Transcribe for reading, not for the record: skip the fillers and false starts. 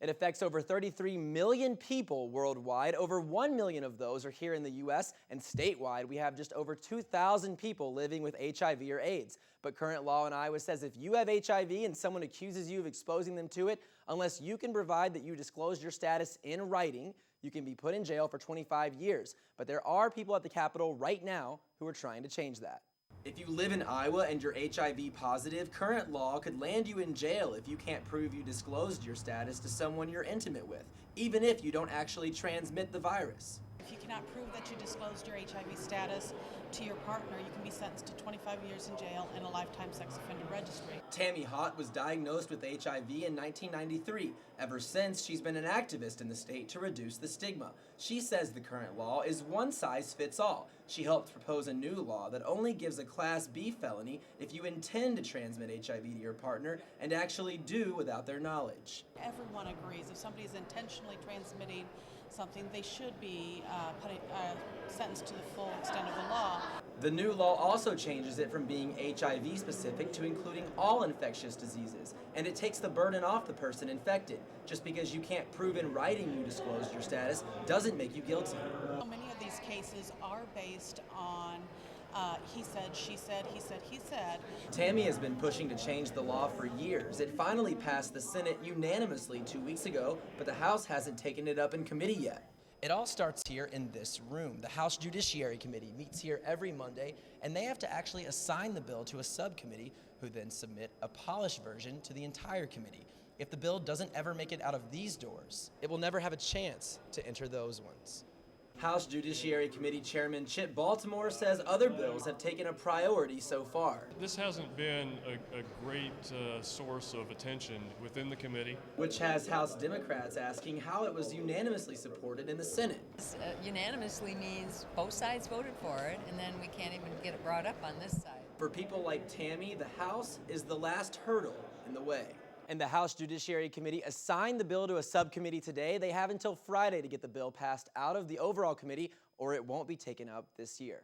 It affects over 33 million people worldwide. Over 1 million of those are here in the U.S., and statewide, we have just over 2,000 people living with HIV or AIDS. But current law in Iowa says if you have HIV and someone accuses you of exposing them to it, unless you can provide that you disclosed your status in writing, you can be put in jail for 25 years. But there are people at the Capitol right now who are trying to change that. If you live in Iowa and you're HIV positive, current law could land you in jail if you can't prove you disclosed your status to someone you're intimate with, even if you don't actually transmit the virus. If you cannot prove that you disclosed your HIV status to your partner, you can be sentenced to 25 years in jail and a lifetime sex offender registry. Tami Haught was diagnosed with HIV in 1993. Ever since, she's been an activist in the state to reduce the stigma. She says the current law is one size fits all. She helped propose a new law that only gives a Class B felony if you intend to transmit HIV to your partner and actually do without their knowledge. Everyone agrees if somebody is intentionally transmitting something, they should be sentenced to the full extent of the law. The new law also changes it from being HIV specific to including all infectious diseases, and it takes the burden off the person infected. Just because you can't prove in writing you disclosed your status doesn't make you guilty. So many of these cases are based on he said, she said, he said, he said. Tami has been pushing to change the law for years. It finally passed the Senate unanimously 2 weeks ago, but the House hasn't taken it up in committee yet. It all starts here in this room. The House Judiciary Committee meets here every Monday, and they have to actually assign the bill to a subcommittee who then submit a polished version to the entire committee. If the bill doesn't ever make it out of these doors, it will never have a chance to enter those ones. House Judiciary Committee Chairman Chip Baltimore says other bills have taken a priority so far. This hasn't been a great source of attention within the committee, which has House Democrats asking how it was unanimously supported in the Senate. Unanimously means both sides voted for it, and then we can't even get it brought up on this side. For people like Tami, the House is the last hurdle in the way. And the House Judiciary Committee assigned the bill to a subcommittee today. They have until Friday to get the bill passed out of the overall committee, or it won't be taken up this year.